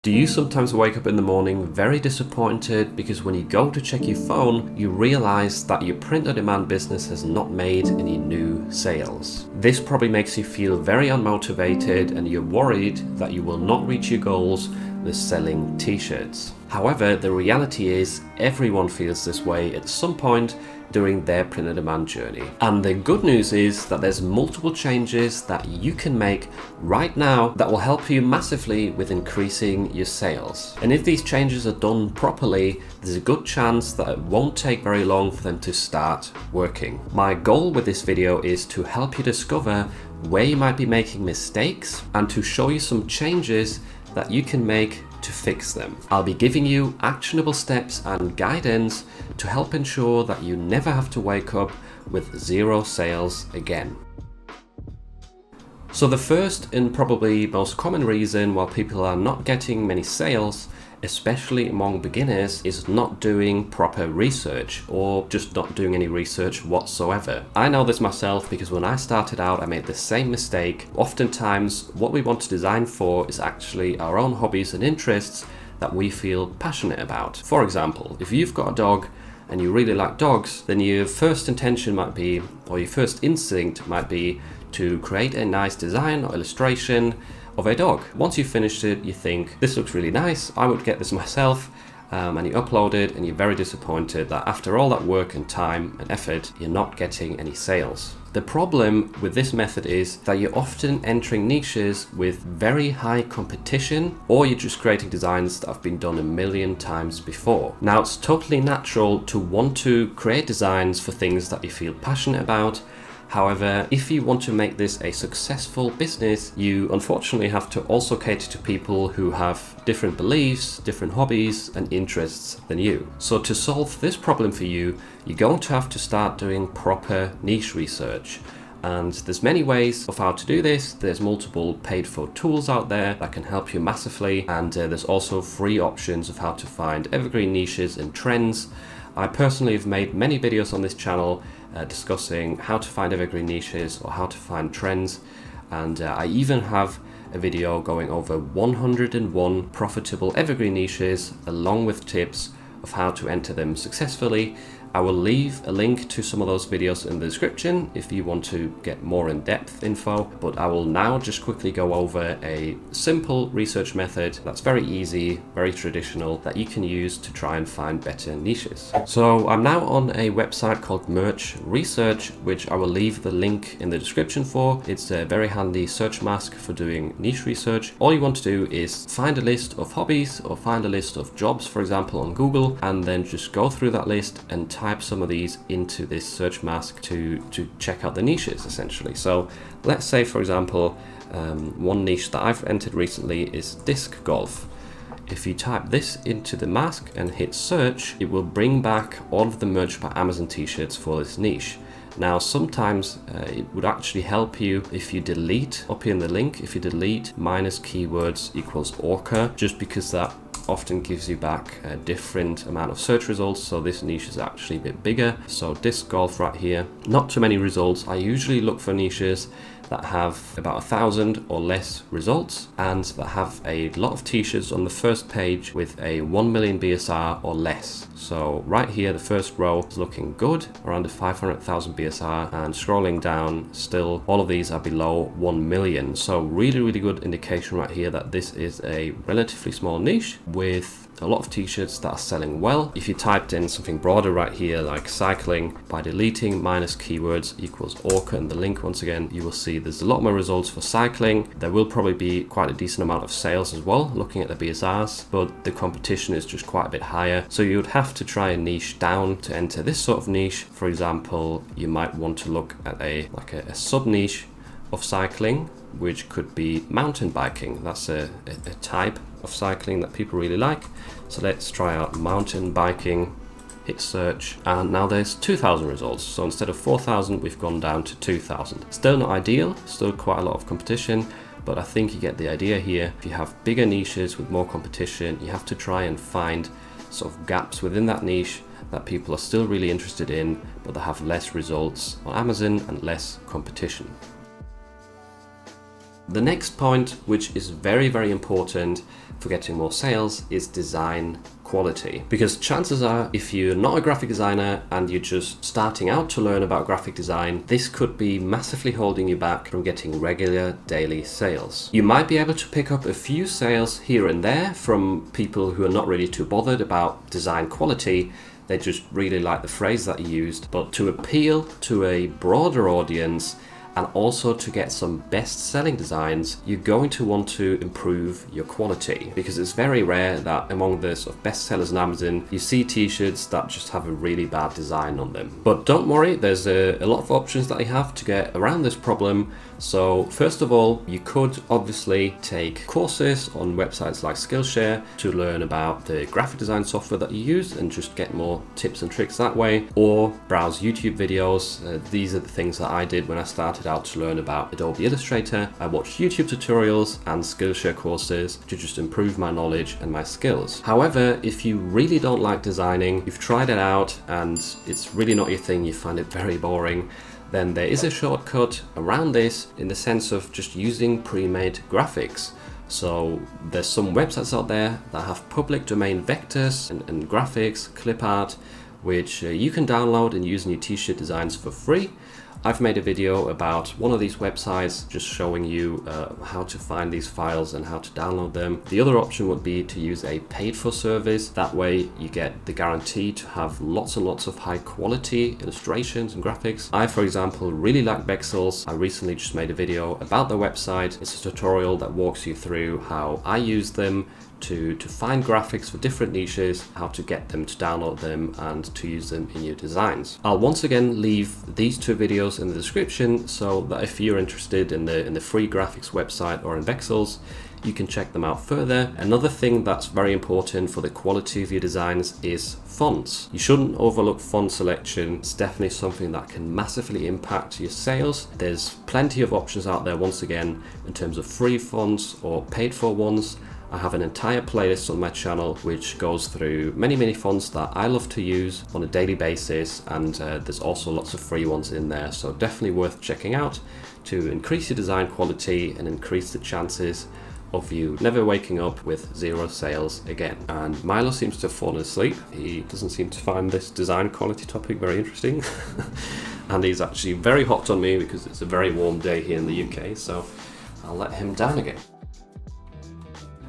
Do you sometimes wake up in the morning very disappointed because when you go to check your phone, you realize that your print-on-demand business has not made any new sales? This probably makes you feel very unmotivated and you're worried that you will not reach your goals with selling t-shirts. However, the reality is everyone feels this way at some point during their print-on-demand journey. And the good news is that there's multiple changes that you can make right now that will help you massively with increasing your sales. And if these changes are done properly, there's a good chance that it won't take very long for them to start working. My goal with this video is to help you discover where you might be making mistakes and to show you some changes that you can make to fix them. I'll be giving you actionable steps and guidance to help ensure that you never have to wake up with zero sales again. So the first and probably most common reason why people are not getting many sales, especially among beginners, is not doing proper research or just not doing any research whatsoever. I know this myself because when I started out I made the same mistake. Oftentimes what we want to design for is actually our own hobbies and interests that we feel passionate about. For example, if you've got a dog and you really like dogs, then your first intention might be, or your first instinct might be, to create a nice design or illustration of a dog. Once you've finished it, you think, this looks really nice, I would get this myself, and you upload it and you're very disappointed that after all that work and time and effort, you're not getting any sales. The problem with this method is that you're often entering niches with very high competition, or you're just creating designs that have been done a million times before. Now, it's totally natural to want to create designs for things that you feel passionate about. However, if you want to make this a successful business, you unfortunately have to also cater to people who have different beliefs, different hobbies and interests than you. So to solve this problem for you, you're going to have to start doing proper niche research. And there's many ways of how to do this. There's multiple paid for tools out there that can help you massively. And there's also free options of how to find evergreen niches and trends. I personally have made many videos on this channel discussing how to find evergreen niches or how to find trends, and I even have a video going over 101 profitable evergreen niches along with tips of how to enter them successfully. I will leave a link to some of those videos in the description if you want to get more in-depth info, but I will now just quickly go over a simple research method that's very easy, very traditional, that you can use to try and find better niches. So I'm now on a website called Merch Research, which I will leave the link in the description for. It's a very handy search mask for doing niche research. All you want to do is find a list of hobbies or find a list of jobs, for example, on Google, and then just go through that list and type some of these into this search mask to check out the niches essentially. So let's say, for example, one niche that I've entered recently is disc golf. If you type this into the mask and hit search, it will bring back all of the Merch by Amazon t-shirts for this niche. Now, sometimes it would actually help you if you delete, up here in the link, if you delete minus keywords equals orca, just because that often gives you back a different amount of search results. So this niche is actually a bit bigger. So disc golf right here, not too many results. I usually look for niches that have about 1,000 or less results and that have a lot of t-shirts on the first page with a 1 million BSR or less. So right here, the first row is looking good, around the 500,000 BSR, and scrolling down, still all of these are below 1 million. So really good indication right here that this is a relatively small niche with a lot of t-shirts that are selling well. If you typed in something broader right here like cycling, by deleting minus keywords equals orca and the link once again, you will see there's a lot more results for cycling. There will probably be quite a decent amount of sales as well looking at the BSRs, but the competition is just quite a bit higher. So you would have to try a niche down to enter this sort of niche. For example, you might want to look at a sub niche of cycling, which could be mountain biking. That's a type of cycling that people really like. So let's try out mountain biking, hit search, and now there's 2,000 results. So instead of 4,000, we've gone down to 2,000. Still not ideal, still quite a lot of competition, but I think you get the idea here. If you have bigger niches with more competition, you have to try and find sort of gaps within that niche that people are still really interested in, but that have less results on Amazon and less competition. The next point, which is very, very important for getting more sales, is design quality. Because chances are, if you're not a graphic designer and you're just starting out to learn about graphic design, this could be massively holding you back from getting regular daily sales. You might be able to pick up a few sales here and there from people who are not really too bothered about design quality. They just really like the phrase that you used. But to appeal to a broader audience and also to get some best-selling designs, you're going to want to improve your quality, because it's very rare that among the sort of best sellers on Amazon you see t-shirts that just have a really bad design on them. But don't worry, there's a lot of options that you have to get around this problem. So first of all, you could obviously take courses on websites like Skillshare to learn about the graphic design software that you use and just get more tips and tricks that way, or browse YouTube videos. These are the things that I did when I started out to learn about Adobe Illustrator. I watched YouTube tutorials and Skillshare courses to just improve my knowledge and my skills. However, if you really don't like designing, you've tried it out and it's really not your thing, you find it very boring, then there is a shortcut around this in the sense of just using pre-made graphics. So there's some websites out there that have public domain vectors and graphics, clip art, which you can download and use in your t-shirt designs for free. I've made a video about one of these websites just showing you how to find these files and how to download them. The other option would be to use a paid for service. That way you get the guarantee to have lots and lots of high quality illustrations and graphics. I, for example, really like Bexels. I recently just made a video about their website. It's a tutorial that walks you through how I use them to find graphics for different niches, how to get them, to download them, and to use them in your designs. I'll once again leave these two videos in the description so that if you're interested in the free graphics website or in Bexels, you can check them out further. Another thing that's very important for the quality of your designs is fonts. You shouldn't overlook font selection. It's definitely something that can massively impact your sales. There's plenty of options out there, once again, in terms of free fonts or paid for ones. I have an entire playlist on my channel which goes through many fonts that I love to use on a daily basis, and there's also lots of free ones in there, so definitely worth checking out to increase your design quality and increase the chances of you never waking up with zero sales again. And Milo seems to have fallen asleep. He doesn't seem to find this design quality topic very interesting. And he's actually very hot on me because it's a very warm day here in the UK, so I'll let him down again.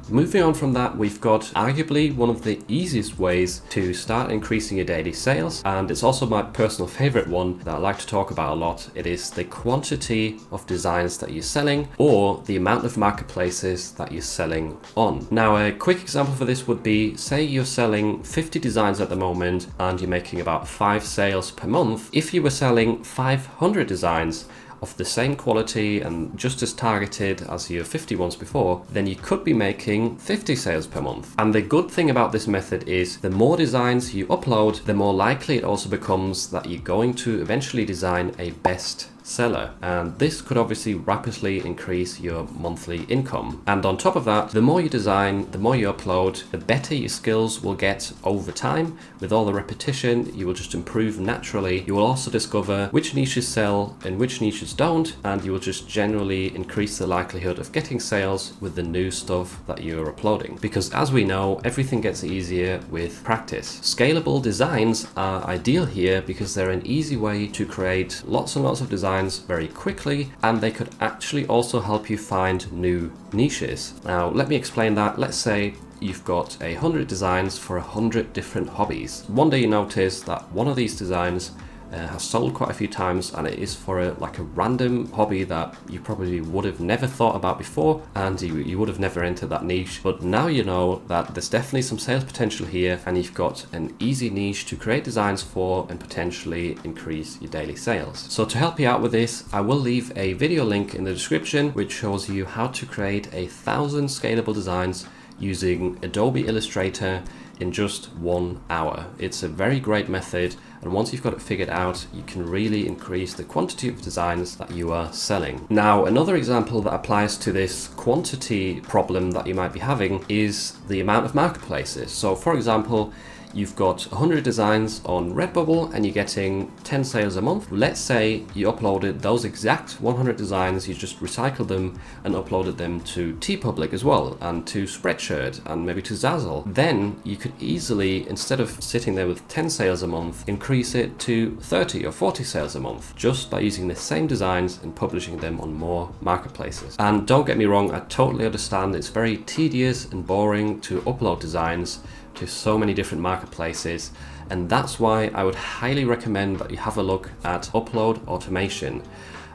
Moving on from that, we've got arguably one of the easiest ways to start increasing your daily sales, and it's also my personal favorite one that I like to talk about a lot. It is the quantity of designs that you're selling, or the amount of marketplaces that you're selling on. Now, a quick example for this would be, say you're selling 50 designs at the moment and you're making about 5 sales per month. If you were selling 500 designs of the same quality and just as targeted as your 50 ones before, then you could be making 50 sales per month. And the good thing about this method is the more designs you upload, the more likely it also becomes that you're going to eventually design a best seller, and this could obviously rapidly increase your monthly income. And on top of that, the more you design, the more you upload, the better your skills will get over time. With all the repetition, you will just improve naturally. You will also discover which niches sell and which niches don't, and you will just generally increase the likelihood of getting sales with the new stuff that you're uploading. Because as we know, everything gets easier with practice. Scalable designs are ideal here because they're an easy way to create lots and lots of designs very quickly, and they could actually also help you find new niches. Now, let me explain that. Let's say you've got 100 designs for 100 different hobbies. One day you notice that one of these designs has sold quite a few times, and it is for a random hobby that you probably would have never thought about before, and you would have never entered that niche. But now you know that there's definitely some sales potential here, and you've got an easy niche to create designs for and potentially increase your daily sales. So to help you out with this, I will leave a video link in the description which shows you how to create 1,000 scalable designs using Adobe Illustrator in just 1 hour. It's a very great method, and once you've got it figured out, you can really increase the quantity of designs that you are selling. Now, another example that applies to this quantity problem that you might be having is the amount of marketplaces. So for example, you've got 100 designs on Redbubble and you're getting 10 sales a month. Let's say you uploaded those exact 100 designs, you just recycled them and uploaded them to TeePublic as well, and to Spreadshirt, and maybe to Zazzle. Then you could easily, instead of sitting there with 10 sales a month, increase it to 30 or 40 sales a month, just by using the same designs and publishing them on more marketplaces. And don't get me wrong, I totally understand it's very tedious and boring to upload designs to so many different marketplaces, and that's why I would highly recommend that you have a look at upload automation.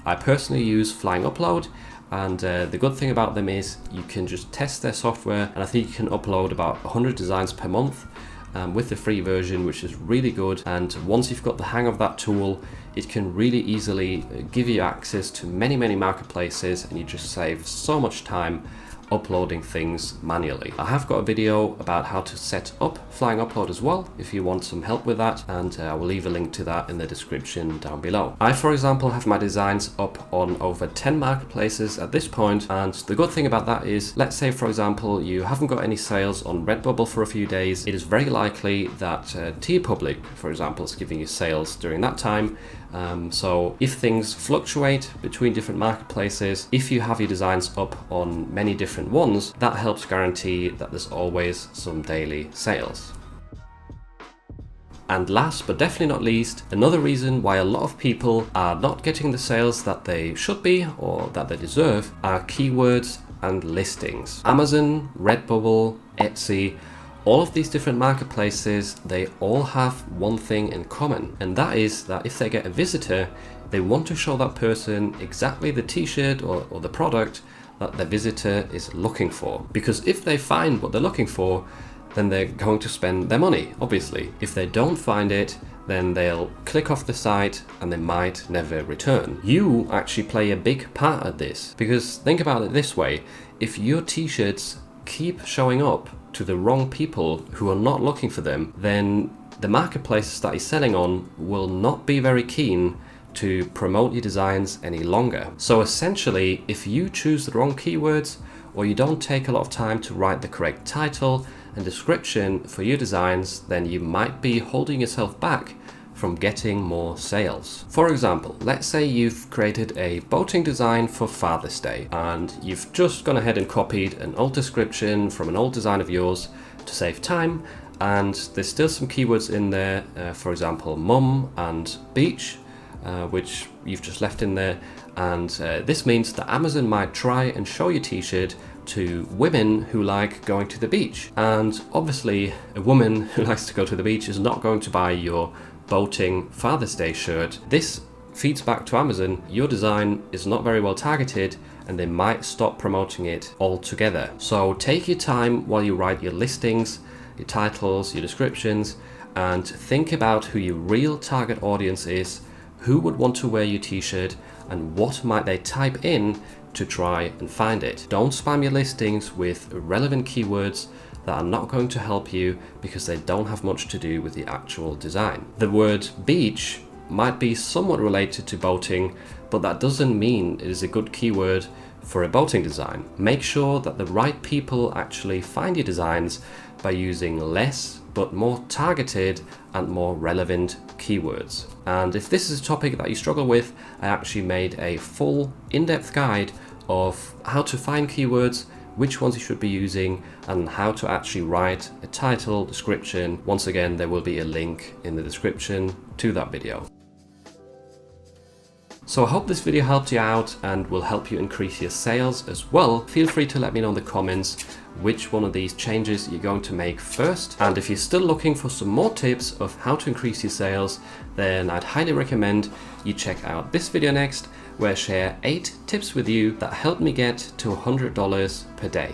I personally use Flying Upload, and the good thing about them is you can just test their software, and I think you can upload about 100 designs per month with the free version, which is really good. And once you've got the hang of that tool, it can really easily give you access to many marketplaces, and you just save so much time uploading things manually. I have got a video about how to set up Flying Upload as well, if you want some help with that, and I will leave a link to that in the description down below. I, for example, have my designs up on over 10 marketplaces at this point, and the good thing about that is, let's say for example you haven't got any sales on Redbubble for a few days, it is very likely that TeePublic, for example, is giving you sales during that time. So if things fluctuate between different marketplaces, if you have your designs up on many different ones, that helps guarantee that there's always some daily sales. And last but definitely not least, another reason why a lot of people are not getting the sales that they should be or that they deserve are keywords and listings. Amazon, Redbubble, Etsy, all of these different marketplaces, they all have one thing in common, and that is that if they get a visitor, they want to show that person exactly the t-shirt or the product that the visitor is looking for. Because if they find what they're looking for, then they're going to spend their money, obviously. If they don't find it, then they'll click off the site and they might never return. You actually play a big part at this, because think about it this way: if your t-shirts keep showing up to the wrong people who are not looking for them, then the marketplaces that you're selling on will not be very keen to promote your designs any longer. So essentially, if you choose the wrong keywords, or you don't take a lot of time to write the correct title and description for your designs, then you might be holding yourself back from getting more sales. For example, let's say you've created a boating design for Father's Day, and you've just gone ahead and copied an old description from an old design of yours to save time, and there's still some keywords in there, for example mum and beach, which you've just left in there, and this means that Amazon might try and show your t-shirt to women who like going to the beach. And obviously a woman who likes to go to the beach is not going to buy your boating Father's Day shirt. This feeds back to Amazon. Your design is not very well targeted, and they might stop promoting it altogether. So take your time while you write your listings, your titles, your descriptions, and think about who your real target audience is, who would want to wear your t-shirt, and what might they type in to try and find it. Don't spam your listings with irrelevant keywords that are not going to help you, because they don't have much to do with the actual design. The word beach might be somewhat related to boating, but that doesn't mean it is a good keyword for a boating design. Make sure that the right people actually find your designs by using less but more targeted and more relevant keywords. And if this is a topic that you struggle with, I actually made a full in-depth guide of how to find keywords, which ones you should be using, and how to actually write a title, description. Once again, there will be a link in the description to that video. So I hope this video helped you out and will help you increase your sales as well. Feel free to let me know in the comments which one of these changes you're going to make first. And if you're still looking for some more tips of how to increase your sales, then I'd highly recommend you check out this video next, where I share 8 tips with you that helped me get to $100 per day.